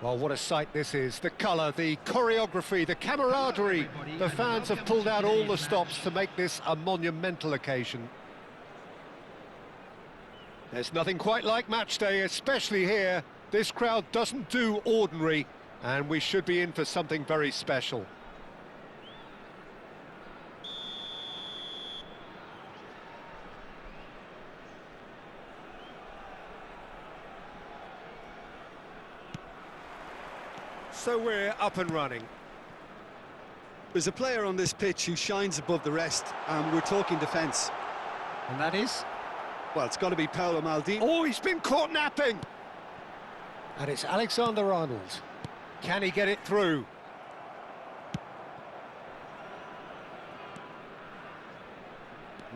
Well, what a sight this is. The colour, the choreography, the camaraderie. The fans have pulled out all the stops to make this a monumental occasion. There's nothing quite like match day, especially here. This crowd doesn't do ordinary, and we should be in for something very special. So we're up and running. There's a player on this pitch who shines above the rest, and we're talking defence. And that is? Well, it's got to be Paolo Maldini. Oh, he's been caught napping! And it's Alexander-Arnold. Can he get it through?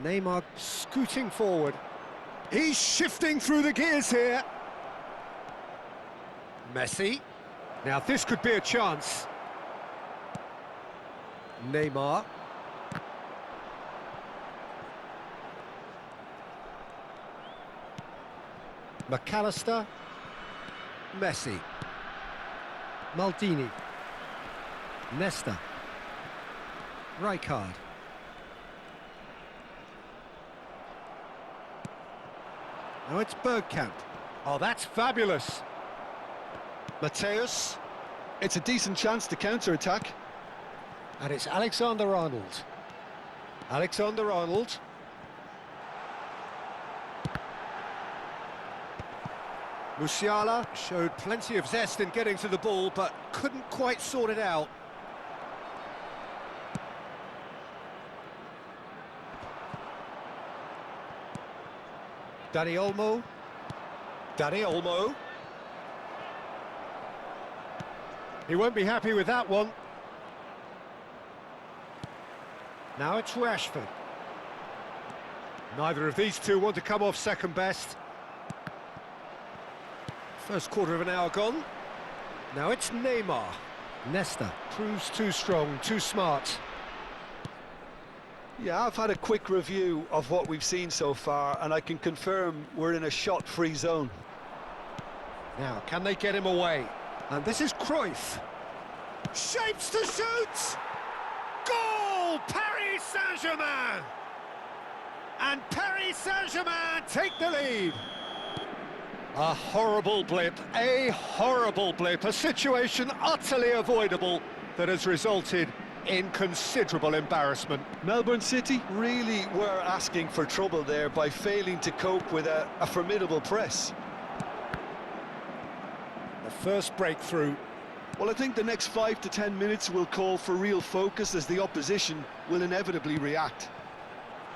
Neymar scooting forward. He's shifting through the gears here. Messi. Now this could be a chance. Neymar. McAllister. Messi. Maldini. Nesta. Rijkaard. Now it's Bergkamp. Oh, that's fabulous. Mateus. It's a decent chance to counter-attack. And it's Alexander-Arnold. Alexander-Arnold. Musiala showed plenty of zest in getting to the ball, but couldn't quite sort it out. Dani Olmo. Dani Olmo. He won't be happy with that one. Now it's Rashford. Neither of these two want to come off second best. First quarter of an hour gone. Now it's Neymar. Nesta proves too strong, too smart. Yeah, I've had a quick review of what we've seen so far, and I can confirm we're in a shot-free zone. Now, can they get him away? And this is Cruyff. Shapes to shoot! Goal! Paris Saint-Germain! And Paris Saint-Germain take the lead. A horrible blip, a situation utterly avoidable that has resulted in considerable embarrassment. Melbourne City really were asking for trouble there by failing to cope with a formidable press. The first breakthrough. Well, I think the next 5 to 10 minutes will call for real focus as the opposition will inevitably react.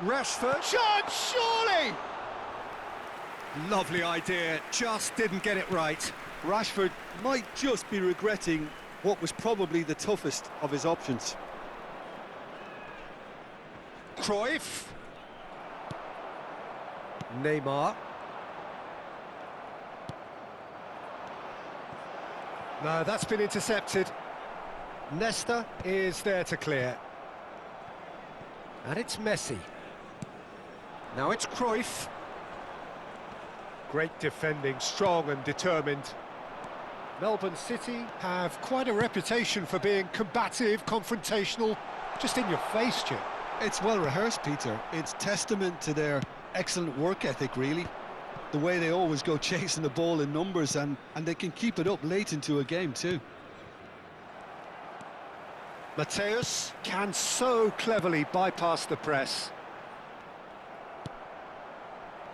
Rashford, shot, surely! Lovely idea, just didn't get it right. Rashford might just be regretting what was probably the toughest of his options. Cruyff. Neymar. No, that's been intercepted. Nesta is there to clear. And it's Messi. Now it's Cruyff. Great defending, strong and determined. Melbourne City have quite a reputation for being combative, confrontational, just in your face, Jim. It's well rehearsed, Peter. It's testament to their excellent work ethic, really. The way they always go chasing the ball in numbers, and they can keep it up late into a game too. Mateus can so cleverly bypass the press.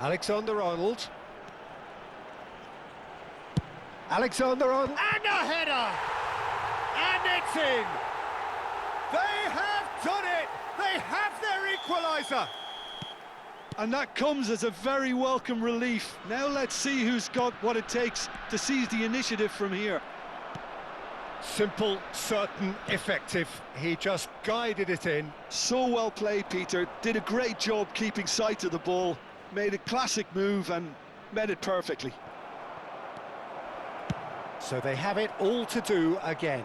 Alexander-Arnold. Alexander-Arnold, and a header! And it's in! They have done it! They have their equaliser! And that comes as a very welcome relief. Now let's see who's got what it takes to seize the initiative from here. Simple, certain, effective. He just guided it in. So well played, Peter. Did a great job keeping sight of the ball. Made a classic move and met it perfectly. So they have it all to do again.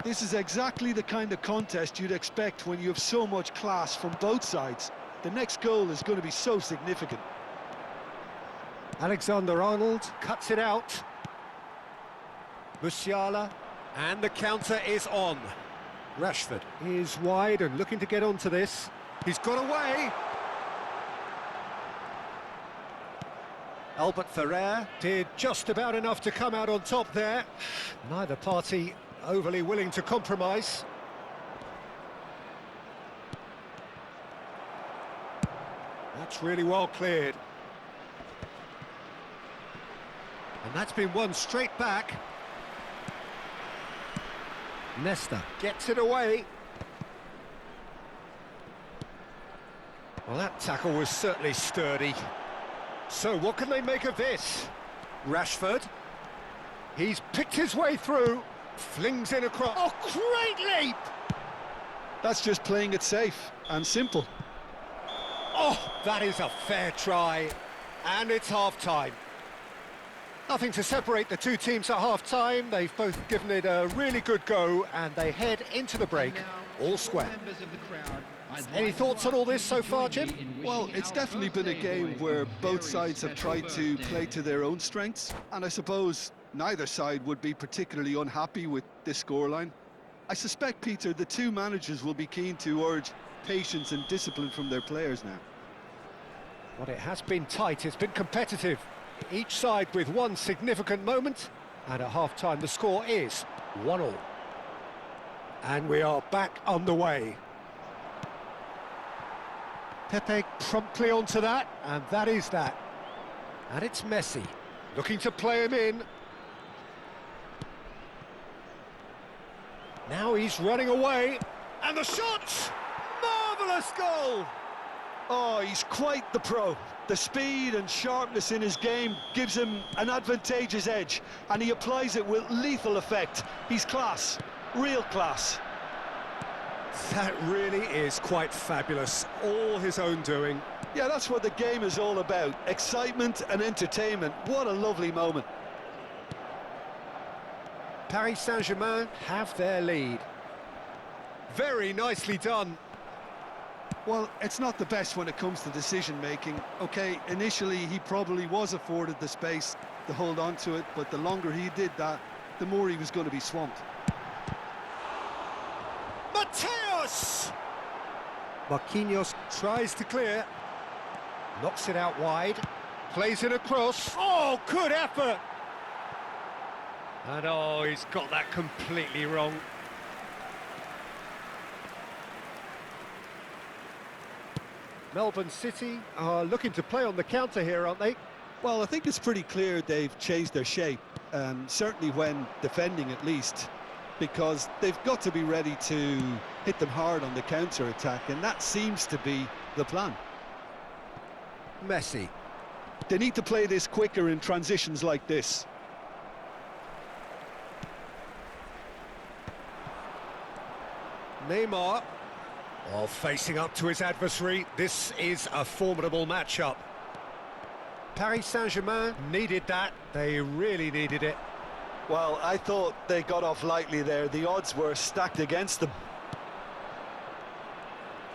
This is exactly the kind of contest you'd expect when you have so much class from both sides. The next goal is going to be so significant. Alexander-Arnold cuts it out. Musiala, and the counter is on. Rashford is wide and looking to get onto this. He's got away. Albert Ferrer did just about enough to come out on top there. Neither party overly willing to compromise. That's really well cleared. And that's been won straight back. Nesta gets it away. Well, that tackle was certainly sturdy. So what can they make of this? Rashford. He's picked his way through. Flings in across. Oh, great leap! That's just playing it safe and simple. Oh, that is a fair try. And it's half-time. Nothing to separate the two teams at half-time. They've both given it a really good go, and they head into the break all square. Any thoughts on all this so far, Jim? Well, it's definitely been a game where both sides have tried to play to their own strengths, and I suppose neither side would be particularly unhappy with this scoreline. I suspect, Peter, the two managers will be keen to urge patience and discipline from their players now. Well, it has been tight, it's been competitive. Each side with one significant moment, and at half-time the score is 1-1. And we are back on the way. Pepe promptly onto that, and that is that. And it's Messi, looking to play him in. Now he's running away, and the shot! Marvellous goal! Oh, he's quite the pro. The speed and sharpness in his game gives him an advantageous edge, and he applies it with lethal effect. He's class, real class. That really is quite fabulous, all his own doing. Yeah, that's what the game is all about, excitement and entertainment. What a lovely moment. Paris Saint-Germain have their lead. Very nicely done. Well, it's not the best when it comes to decision-making. OK, initially he probably was afforded the space to hold on to it, but the longer he did that, the more he was going to be swamped. Mateus! Marquinhos tries to clear. Knocks it out wide. Plays it across. Oh, good effort! And oh, he's got that completely wrong. Melbourne City are looking to play on the counter here, aren't they? Well, I think it's pretty clear they've changed their shape, certainly when defending at least, because they've got to be ready to hit them hard on the counter-attack, and that seems to be the plan. Messi. They need to play this quicker in transitions like this. Neymar. Oh, facing up to his adversary. This is a formidable matchup. Paris Saint-Germain needed that. They really needed it. Well, I thought they got off lightly there. The odds were stacked against them.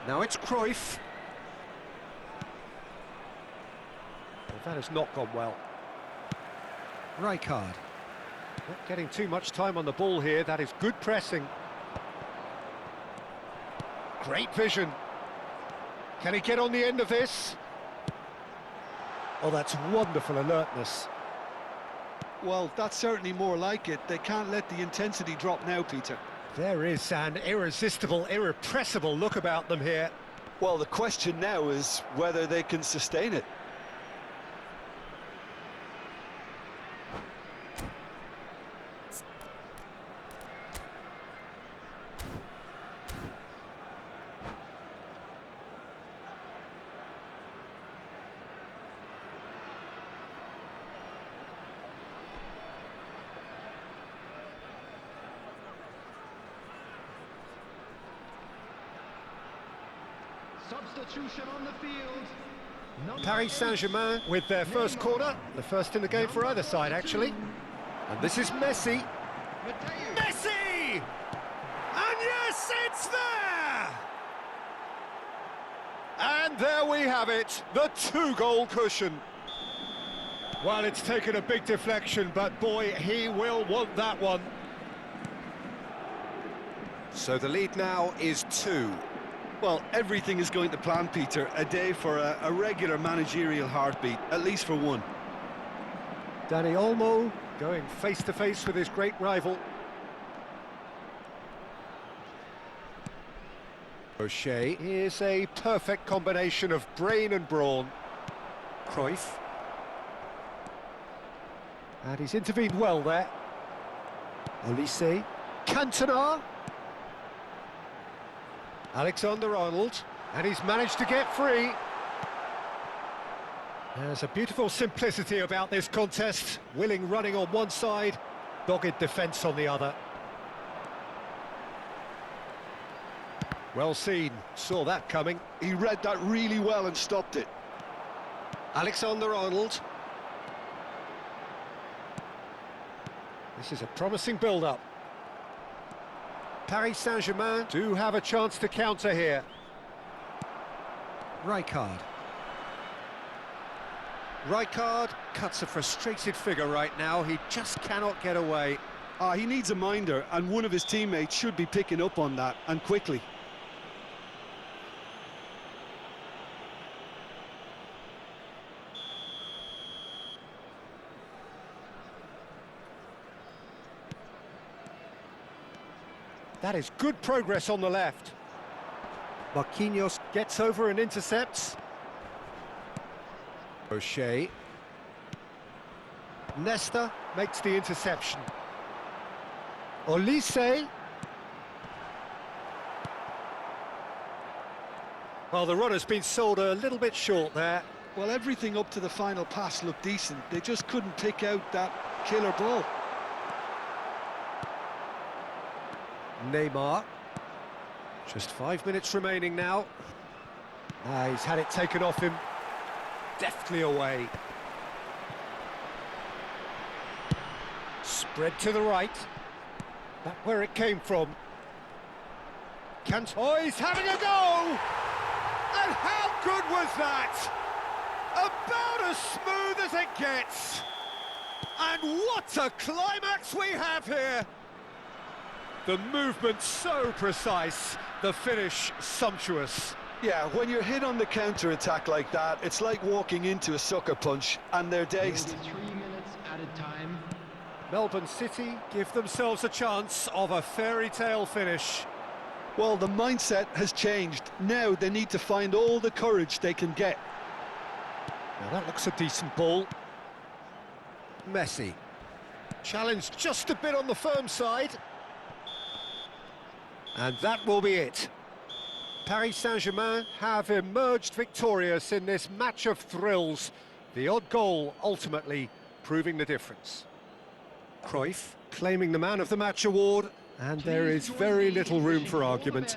Now it's Cruyff. Well, that has not gone well. Rijkaard. Not getting too much time on the ball here. That is good pressing. Great vision. Can he get on the end of this? Oh, that's wonderful alertness. Well, that's certainly more like it. They can't let the intensity drop now, Peter. There is an irresistible, irrepressible look about them here. Well, the question now is whether they can sustain it. Substitution on the field. Paris Saint-Germain with their first corner, the first in the game for either side, actually. And this is Messi. Messi! And yes, it's there! And there we have it, the two-goal cushion. Well, it's taken a big deflection, but boy, he will want that one. So the lead now is 2. Well, everything is going to plan, Peter. A day for a regular managerial heartbeat, at least for one. Dani Olmo going face-to-face with his great rival. O'Shea is a perfect combination of brain and brawn. Cruyff. And he's intervened well there. Olise. Cantona. Alexander-Arnold. And he's managed to get free. There's a beautiful simplicity about this contest. Willing running on one side, dogged defence on the other. Well seen, saw that coming. He read that really well and stopped it. Alexander-Arnold. This is a promising build-up. Paris Saint-Germain do have a chance to counter here. Rijkaard. Rijkaard cuts a frustrated figure right now. He just cannot get away. He needs a minder, and one of his teammates should be picking up on that, and quickly. That is good progress on the left. Marquinhos gets over and intercepts. O'Shea. Nesta makes the interception. Olise. Well, the runner's been sold a little bit short there. Well, everything up to the final pass looked decent. They just couldn't pick out that killer ball. Neymar. Just 5 minutes remaining now. He's had it taken off him. Deftly away. Spread to the right. Back where it came from. Oh, he's having a go! And how good was that? About as smooth as it gets. And what a climax we have here! The movement so precise, the finish sumptuous. Yeah, when you're hit on the counter-attack like that, it's like walking into a sucker punch, and they're dazed. 3 minutes added time. Melbourne City give themselves a chance of a fairy tale finish. Well, the mindset has changed. Now they need to find all the courage they can get. Now that looks a decent ball. Messi. Challenged just a bit on the firm side. And that will be it. Paris Saint-Germain have emerged victorious in this match of thrills. The odd goal ultimately proving the difference. Cruyff claiming the Man of the Match award, and there is very little room for argument.